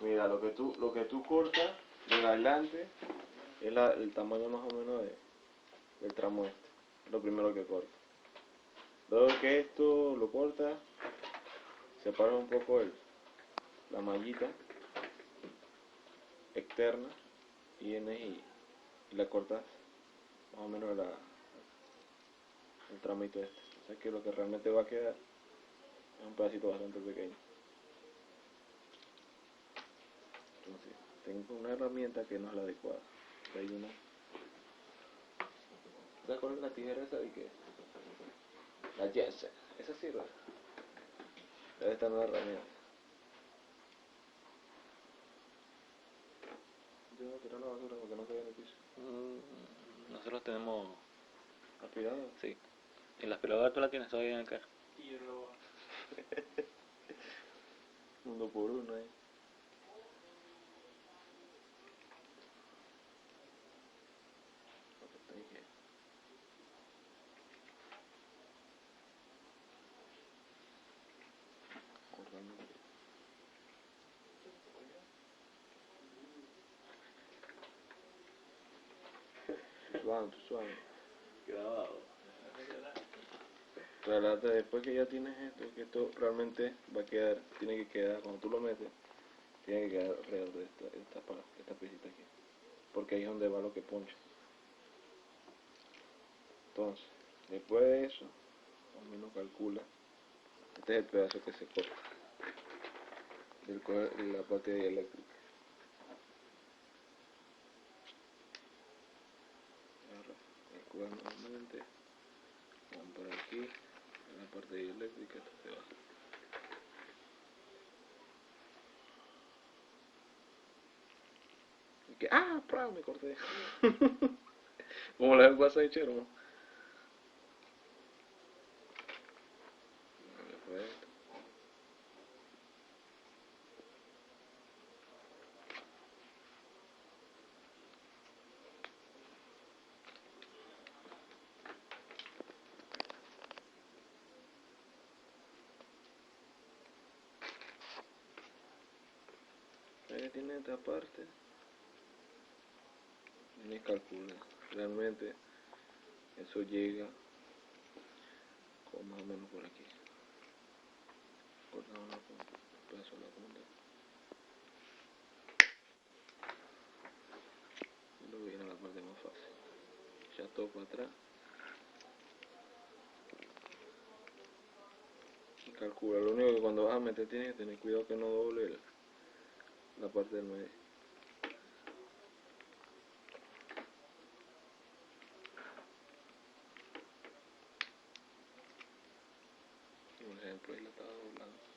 Mira, lo que tú cortas de adelante es el tamaño más o menos del tramo este. Lo primero que cortas. Luego que esto lo cortas, separas un poco la mallita externa y vienes y la cortas más o menos el tramito este. O sea que lo que realmente va a quedar es un pedacito bastante pequeño. Entonces, tengo una herramienta que no es la adecuada. Hay una. ¿Sabes cuál es la tijera esa de qué? La Jensen. Esa sirve. Debe estar en la herramienta. Yo voy a tirar la basura porque no queda en el piso. Nosotros tenemos... ¿Aspirador? Sí. ¿Y la aspiradora tú la tienes todavía en el carro? Y yo lo... Uno por uno ahí. Suave. Grabado. Relata después que ya tienes esto, que esto realmente va a quedar, tiene que quedar, cuando tú lo metes, tiene que quedar alrededor de esta piecita aquí. Porque ahí es donde va lo que poncha. Entonces, después de eso, más o menos calcula, este es el pedazo que se corta, de la parte de eléctrica. Calcula nuevamente, vamos por aquí, en la parte de eléctrica, esto se va. Me corté. Como la vez pasada de Chermo. Ahí tiene esta parte. Ni calcula. Realmente eso llega como más o menos por aquí. Cortamos la punta, un pedazo de la punta. Y luego viene la parte más fácil. Ya todo para atrás. Y calcula. Lo único que cuando vas a meter tienes que tener cuidado que no doble la parte del medio. Por ejemplo, ahí la estaba doblando.